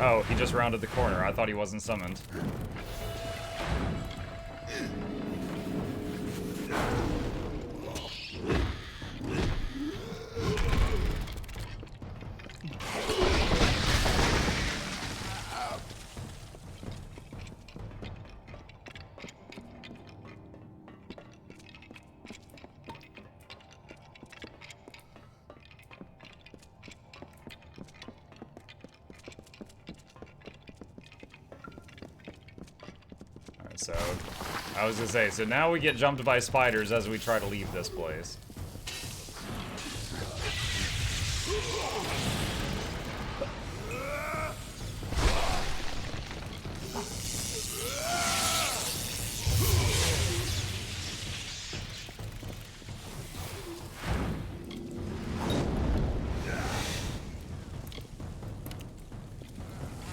Oh, he just rounded the corner. I thought he wasn't summoned. So, I was gonna say, so now we get jumped by spiders as we try to leave this place.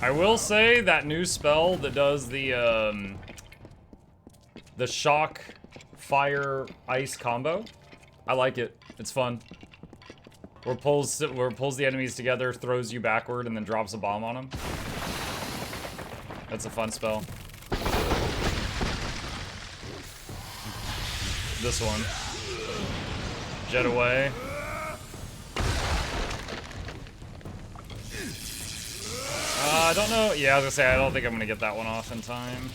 I will say that new spell that does the shock, fire, ice combo. I like it. It's fun. Where it pulls the enemies together, throws you backward, and then drops a bomb on them. That's a fun spell. This one. Jet away. I don't know. Yeah, I was gonna say, I don't think I'm gonna get that one off in time.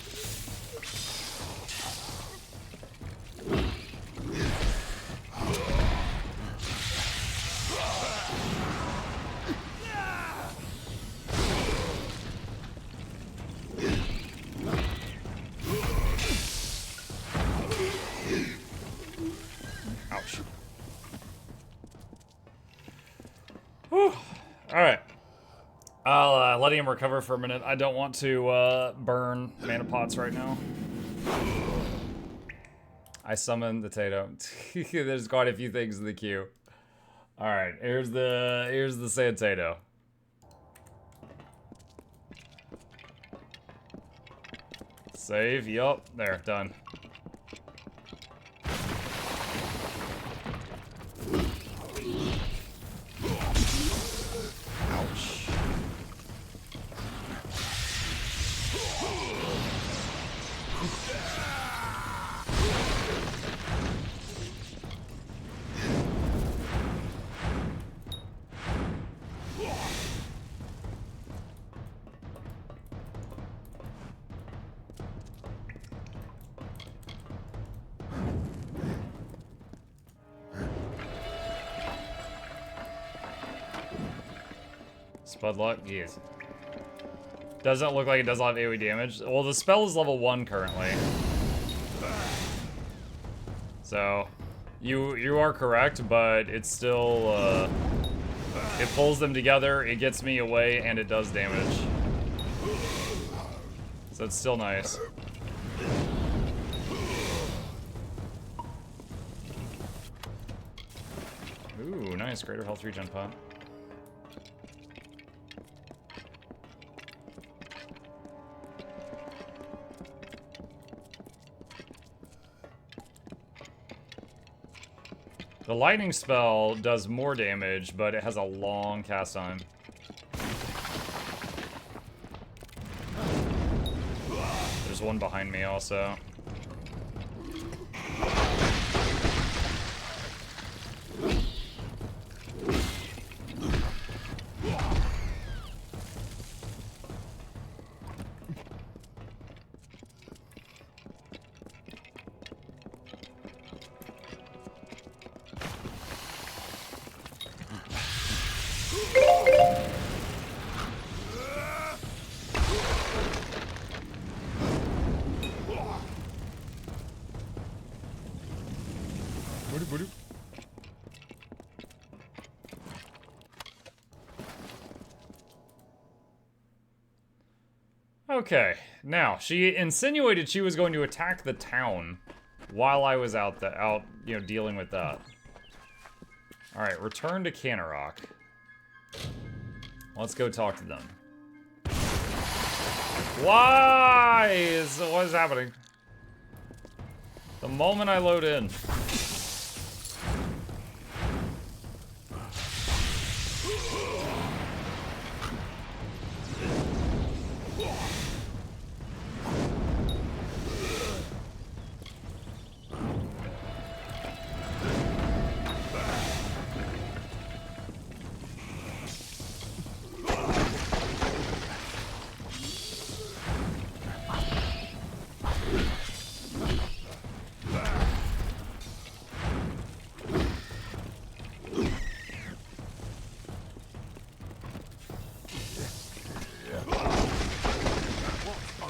Ouch. Whew. Alright. I'll let him recover for a minute. I don't want to burn mana pots right now. I summoned the Tato. There's quite a few things in the queue. Alright, here's the Sand Tato. Save, yup, there, done. Spud luck? Yes. Doesn't look like it does a lot of AoE damage. Well, the spell is level 1 currently. So, you are correct, but it's still, it pulls them together, it gets me away, and it does damage. So it's still nice. Ooh, nice. Greater health regen pot. The lightning spell does more damage, but it has a long cast time. There's one behind me also. Okay, now, she insinuated she was going to attack the town while I was out, you know, dealing with that. Alright, return to Canarok. Let's go talk to them. Why? What is happening? The moment I load in.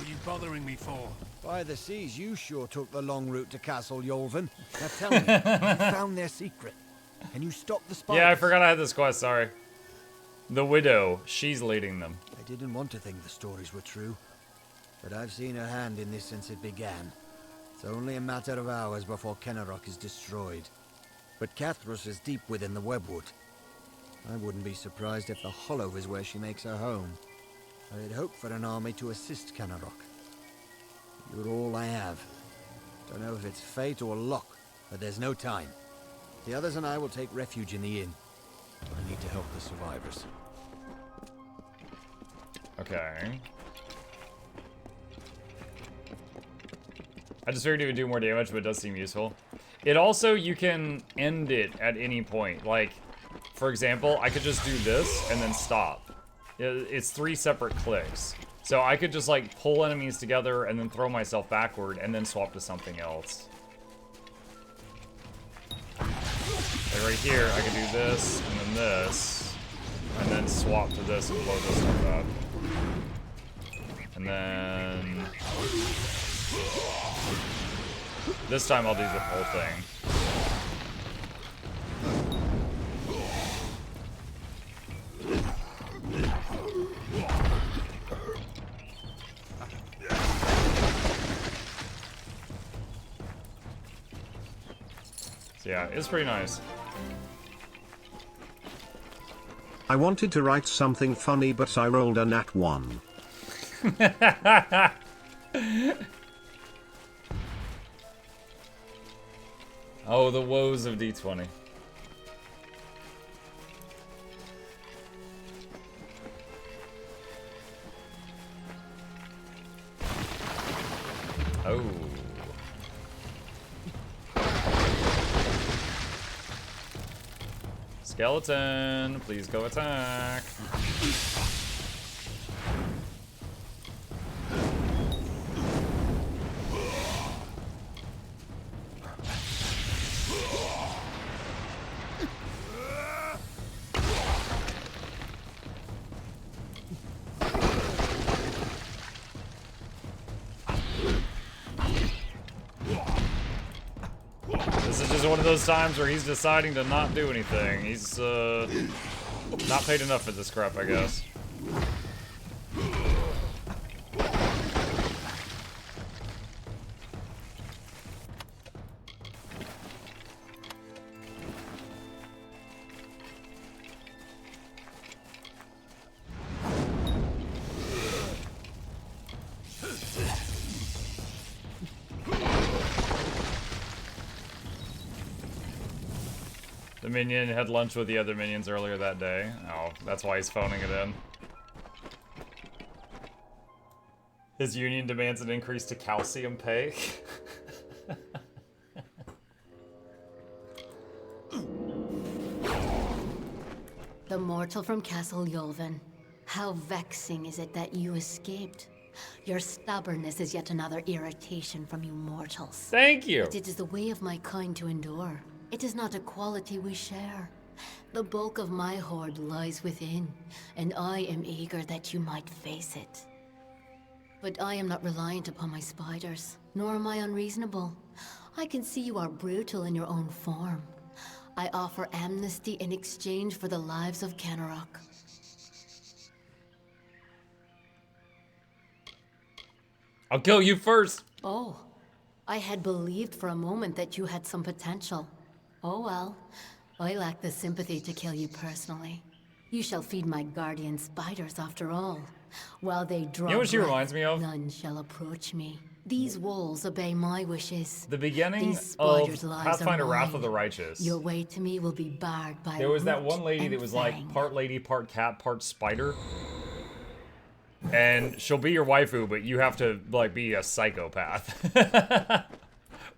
are you bothering me for? By the seas, you sure took the long route to Castle Yolvin. Now tell me, you found their secret. Can you stop the spiders? Yeah, I forgot I had this quest, sorry. The widow, she's leading them. I didn't want to think the stories were true, but I've seen her hand in this since it began. It's only a matter of hours before Kenarok is destroyed. But Cathrus is deep within the webwood. I wouldn't be surprised if the Hollow is where she makes her home. I had hoped for an army to assist Kenarok. You're all I have. Don't know if it's fate or luck, but there's no time. The others and I will take refuge in the inn. I need to help the survivors. Okay. I just figured it would do more damage, but it does seem useful. It also, you can end it at any point. Like, for example, I could just do this and then stop. It's 3 separate clicks. So I could just like pull enemies together and then throw myself backward and then swap to something else. Like right here, I could do this and then swap to this and blow this stuff up. And then this time I'll do the whole thing. So yeah, it's pretty nice. I wanted to write something funny, but I rolled a nat 1. Oh, the woes of D20. Oh. Skeleton, please go attack. This is just one of those times where he's deciding to not do anything. He's, not paid enough for this crap, I guess. The minion had lunch with the other minions earlier that day. Oh, that's why he's phoning it in. His union demands an increase to calcium pay. The mortal from Castle Yolvin. How vexing is it that you escaped? Your stubbornness is yet another irritation from you mortals. Thank you. But it is the way of my kind to endure. It is not a quality we share. The bulk of my horde lies within, and I am eager that you might face it. But I am not reliant upon my spiders, nor am I unreasonable. I can see you are brutal in your own form. I offer amnesty in exchange for the lives of Kenarok. I'll kill you first. Oh, I had believed for a moment that you had some potential. Oh well, I lack the sympathy to kill you personally. You shall feed my guardian spiders after all. While they draw You know what she breath, reminds me of? none shall approach me. These wolves obey my wishes. The beginning These of spiders' lives Pathfinder are Wrath mine. of the Righteous. Your way to me will be barred by There was that root one lady and that was like fang. part lady, part cat, part spider. And she'll be your waifu, but you have to like be a psychopath.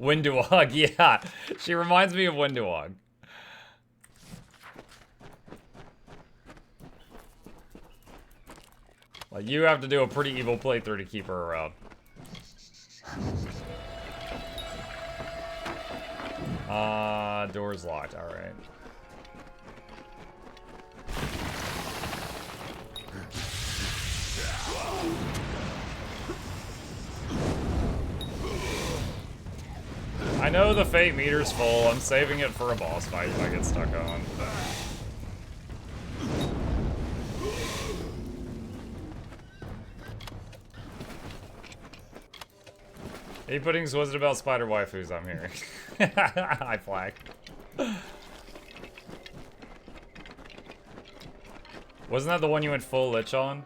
Windowog, yeah. She reminds me of Windowog. Like, you have to do a pretty evil playthrough to keep her around. Door's locked, alright. know the fate meter's full. I'm saving it for a boss fight if I get stuck on. Hey Puddings, was it about spider waifus? I'm hearing. I flag. Wasn't that the one you went full lich on?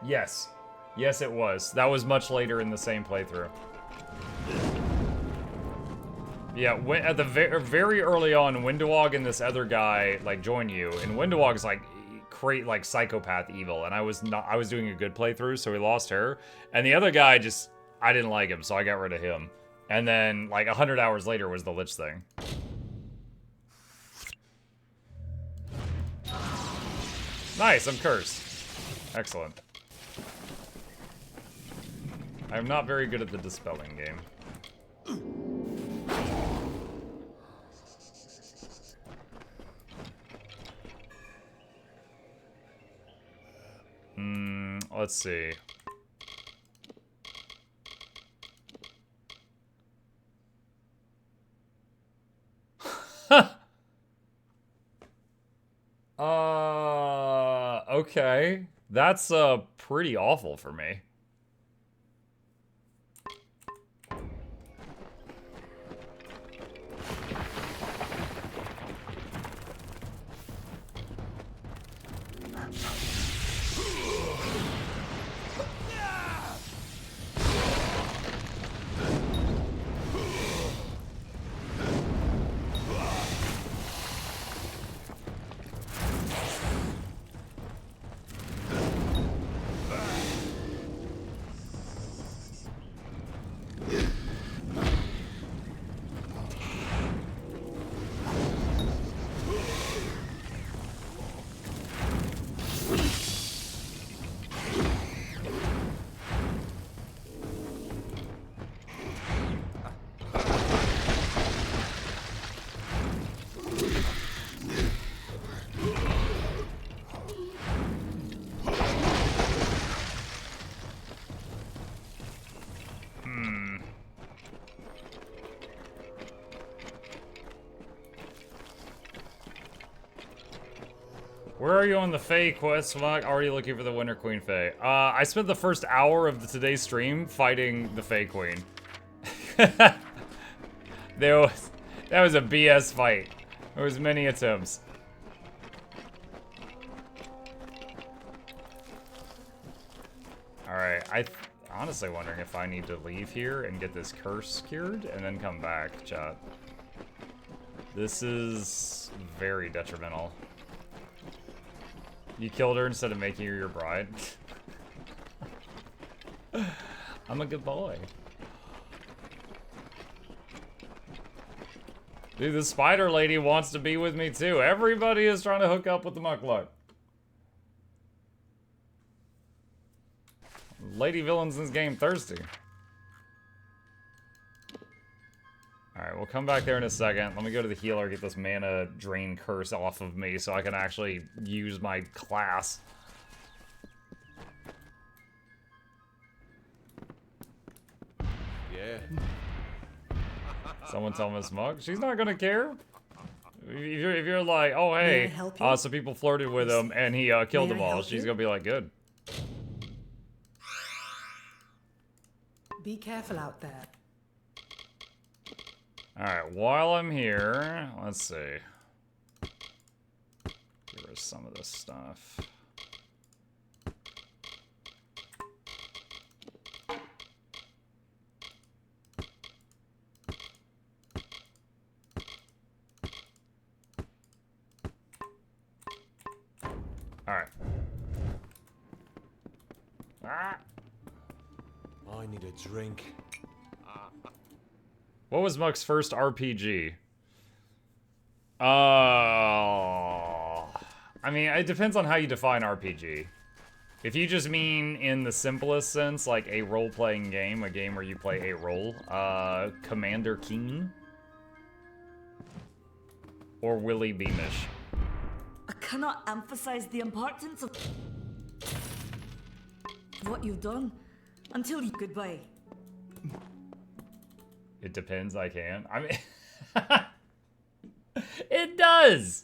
Yes. Yes, it was. That was much later in the same playthrough. Yeah, at the very early on, Windowog and this other guy like join you, and Windowog's like like psychopath evil, and I was doing a good playthrough, so we lost her, and the other guy I didn't like him, so I got rid of him, and then like 100 hours later was the lich thing. Nice, I'm cursed. Excellent. I'm not very good at the dispelling game. Let's see. Okay. That's pretty awful for me. Where are you on the Fae quest? I'm already looking for the Winter Queen Fae. I spent the first hour of today's stream fighting the Fae Queen. That was a BS fight. There was many attempts. Alright, I'm honestly wondering if I need to leave here and get this curse cured and then come back, chat. This is very detrimental. You killed her instead of making her your bride. I'm a good boy. Dude, the spider lady wants to be with me too. Everybody is trying to hook up with the Mukluk. Lady villains in this game thirsty. Alright, we'll come back there in a second. Let me go to the healer, get this mana drain curse off of me so I can actually use my class. Yeah. Someone tell Miss Mug. She's not gonna care. If you're like, oh hey, some people flirted with him and he killed them all, she's gonna be like, good. Be careful out there. Alright, while I'm here, let's see. Get rid of some of this stuff. Alright. Ah! I need a drink. What was Muck's first RPG? I mean, it depends on how you define RPG. If you just mean in the simplest sense, like a role-playing game, a game where you play a role, Commander Keen or Willy Beamish. I cannot emphasize the importance of what you've done. Until you goodbye. It depends, I can. I mean, it does.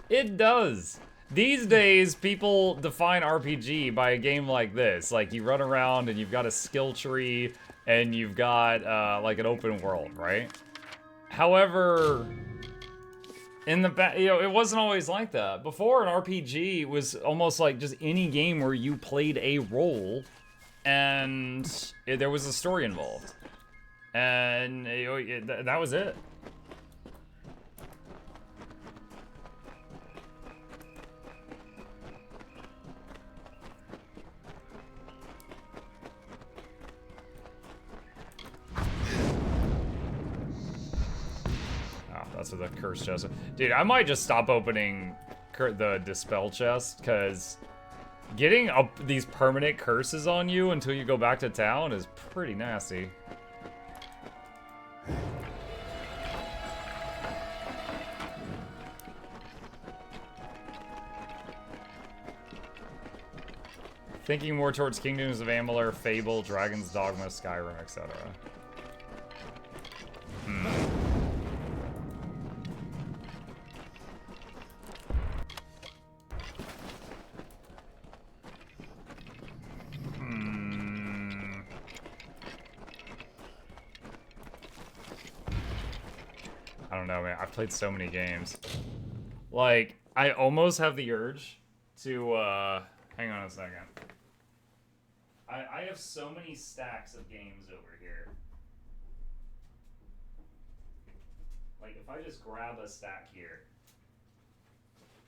It does. These days, people define RPG by a game like this. Like, you run around and you've got a skill tree and you've got, like, an open world, right? However, in the back, you know, it wasn't always like that. Before, an RPG was almost like just any game where you played a role and there was a story involved. And that was it. That's what the curse chest. Dude, I might just stop opening the dispel chest, because getting these permanent curses on you until you go back to town is pretty nasty. Thinking more towards Kingdoms of Amalur, Fable, Dragon's Dogma, Skyrim, etc. I don't know, man. I've played so many games. Like, I almost have the urge to, hang on a second. I have so many stacks of games over here. Like, if I just grab a stack here,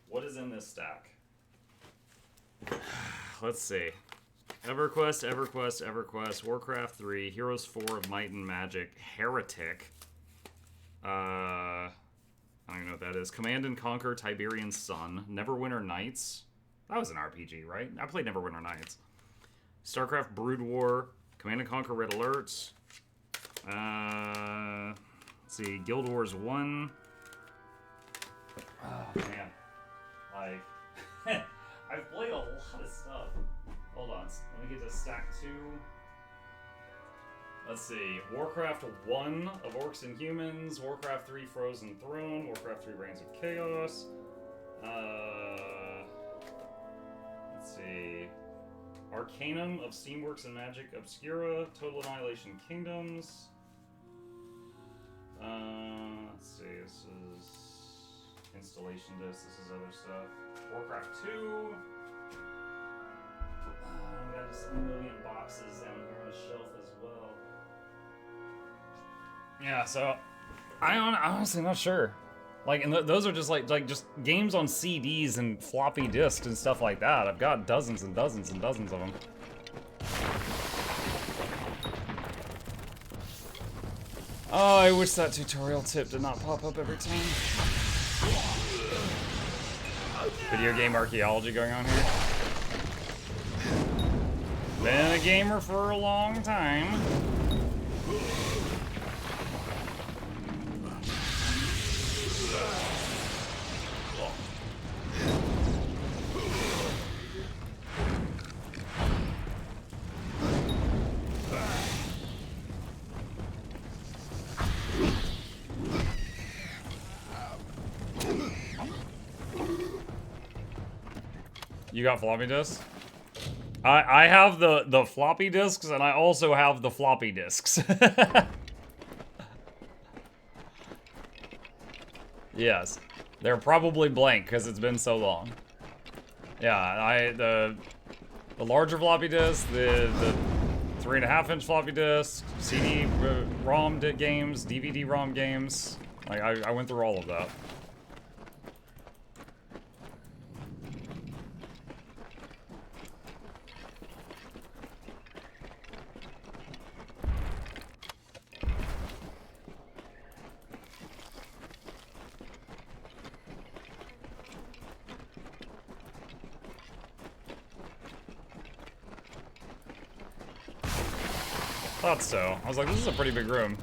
what is in this stack? Let's see. EverQuest, EverQuest, EverQuest, Warcraft 3, Heroes 4 of Might and Magic, Heretic. I don't even know what that is. Command and Conquer, Tiberian Sun, Neverwinter Nights. That was an RPG, right? I played Neverwinter Nights. StarCraft Brood War, Command and Conquer Red Alert. Let's see, Guild Wars 1. Oh, man. Like, I've played a lot of stuff. Hold on, let me get to stack 2. Let's see, Warcraft 1 of Orcs and Humans, Warcraft 3 Frozen Throne, Warcraft 3 Reigns of Chaos. Let's see, Arcanum of Steamworks and Magic Obscura, Total Annihilation Kingdoms. Let's see, this is installation disc, this is other stuff. Warcraft 2. We got just a million boxes down here on the shelf as well. Yeah, so I'm honestly not sure. Like, and those are just like just games on CDs and floppy disks and stuff like that. I've got dozens and dozens and dozens of them. Oh, I wish that tutorial tip did not pop up every time. Video game archaeology going on here. Been a gamer for a long time. You got floppy disks? I have the floppy disks, and I also have the floppy disks. Yes. They're probably blank, because it's been so long. Yeah, the larger floppy disk, the 3.5-inch floppy disk, CD-ROM games, DVD-ROM games. Like, I went through all of that. Thought so. I was like, this is a pretty big room.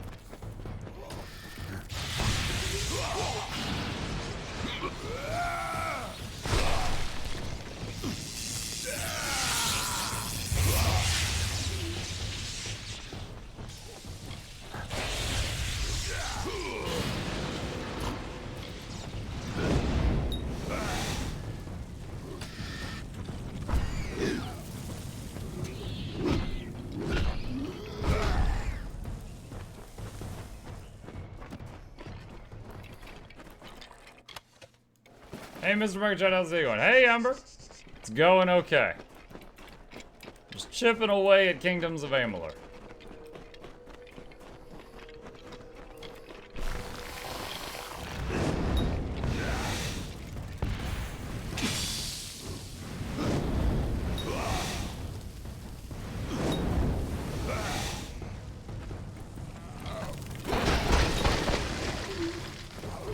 Hey, Mr. Mugchat, how's it going? Hey, Amber. It's going okay. Just chipping away at Kingdoms of Amalur.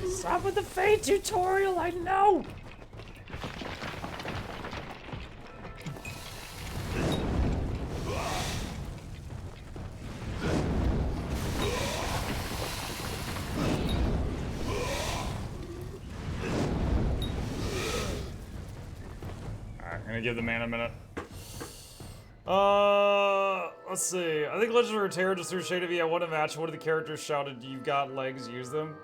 Stop with the Fate tutorial, I know! Alright, I'm gonna give the man a minute. Let's see. I think Legend of Runeterra just threw shade at me. I won a match. One of the characters shouted, "You got legs, use them."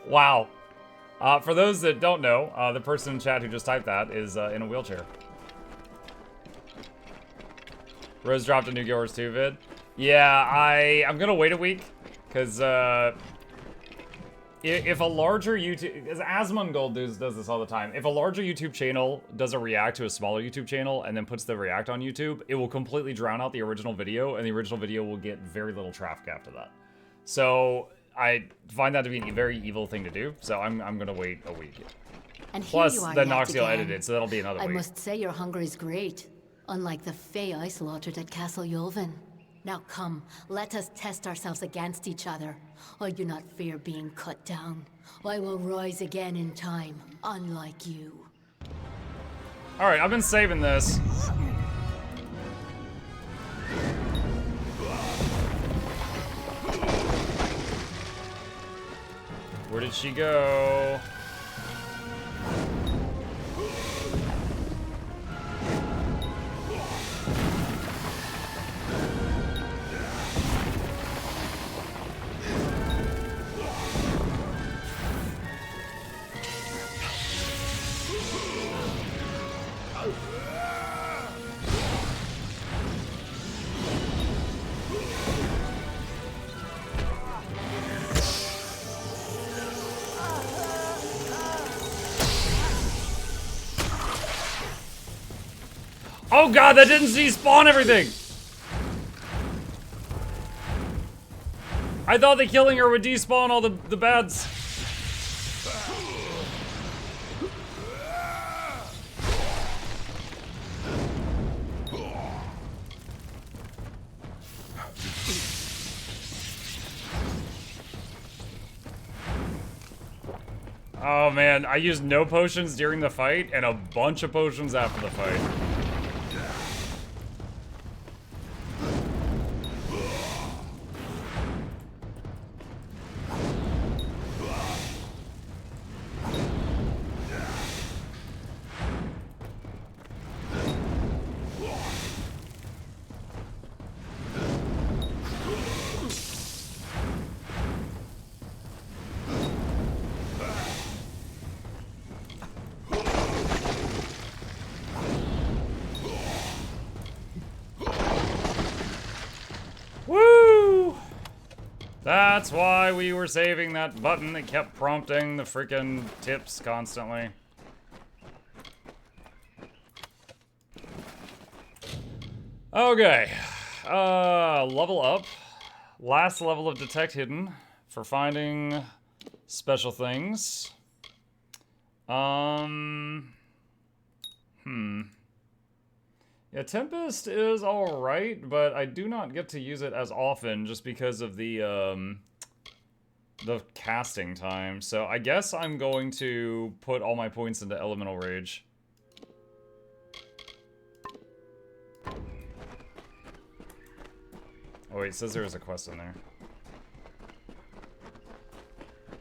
Wow. For those that don't know, the person in chat who just typed that is in a wheelchair. Rose dropped a new Guild Wars 2 vid. Yeah, I'm gonna wait a week, because if a larger YouTube, as Asmongold does this all the time, if a larger YouTube channel doesn't react to a smaller YouTube channel and then puts the react on YouTube, it will completely drown out the original video, and the original video will get very little traffic after that. So I find that to be a very evil thing to do, so I'm gonna wait a week. And here Plus, you are the yet Noxiel again. edited, so that'll be another I week. must say your hunger is great, unlike the Fae I slaughtered at Castle Yulvin. Now come, let us test ourselves against each other. I do not fear being cut down. I will rise again in time, unlike you. Alright, I've been saving this. Where did she go? Oh god, that didn't despawn everything! I thought that killing her would despawn all the bads. Oh man, I used no potions during the fight and a bunch of potions after the fight. Woo! That's why we were saving that button that kept prompting the freaking tips constantly. Okay. Level up. Last level of Detect Hidden for finding special things. Yeah, Tempest is alright, but I do not get to use it as often just because of the casting time. So I guess I'm going to put all my points into Elemental Rage. Oh wait, it says there was a quest in there.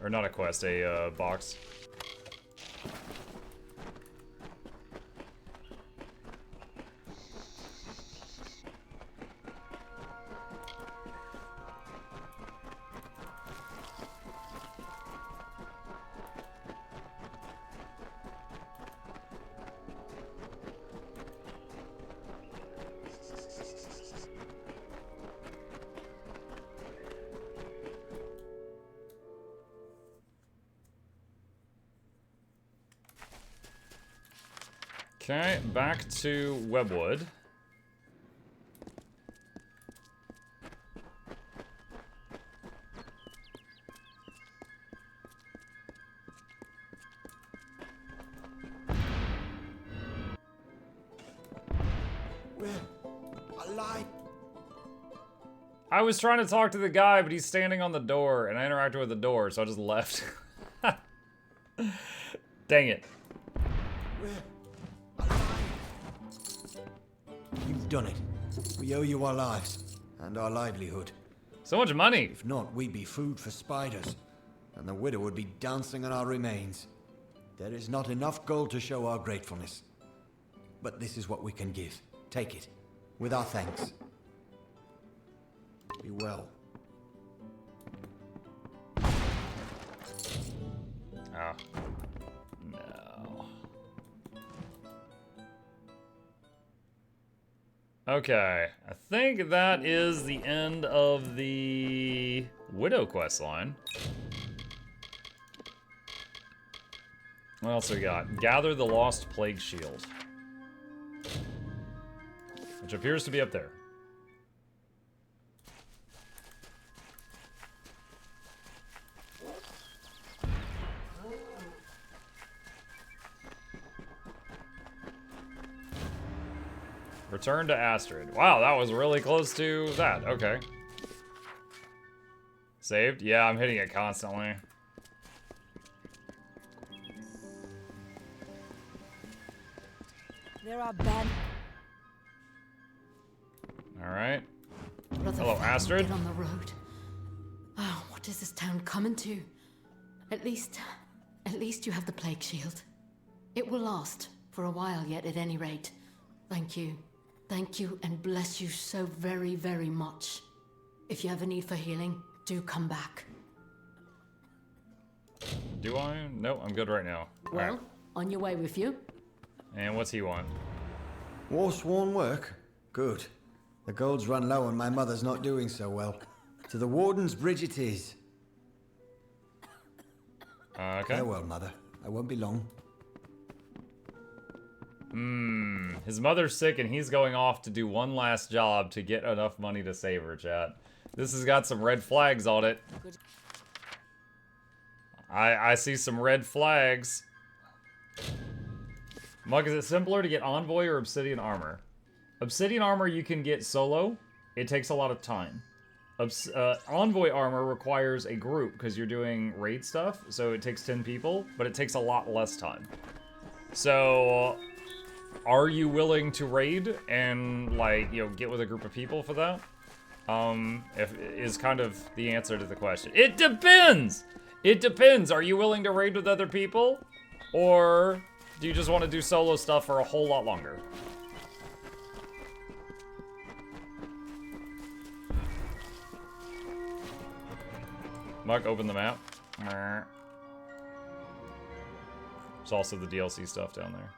Or not a quest, a box. Okay, back to Webwood. We're alive. I was trying to talk to the guy, but he's standing on the door, and I interacted with the door, so I just left. Dang it. We're alive. You've done it. We owe you our lives and our livelihood. So much money. If not, we'd be food for spiders, and the widow would be dancing on our remains. There is not enough gold to show our gratefulness. But this is what we can give. Take it, with our thanks. Be well. Oh. No. Okay, I think that is the end of the Widow quest line. What else we got? Gather the Lost Plague Shield. Which appears to be up there. Return to Astrid. Wow, that was really close to that. Okay. Saved? Yeah, I'm hitting it constantly. There are bad. Alright. Brother Hello, Fenton, Astrid. Get on the road. Oh, what is this town coming to? At least you have the plague shield. It will last for a while yet, at any rate. Thank you. Thank you and bless you so very, very much. If you have a need for healing, do come back. Do I? No, I'm good right now. Well, Alright. on your way with you. And what's he want? War-sworn work? Good. The gold's run low and my mother's not doing so well. To the Warden's bridge it is. Okay. Farewell, Mother. I won't be long. His mother's sick and he's going off to do one last job to get enough money to save her, chat. This has got some red flags on it. I see some red flags. Mug, is it simpler to get Envoy or Obsidian Armor? Obsidian Armor you can get solo. It takes a lot of time. Envoy Armor requires a group because you're doing raid stuff, so it takes 10 people, but it takes a lot less time. So, are you willing to raid and, like, you know, get with a group of people for that? Is kind of the answer to the question. It depends! It depends. Are you willing to raid with other people? Or do you just want to do solo stuff for a whole lot longer? Mark, open the map. There's also the DLC stuff down there.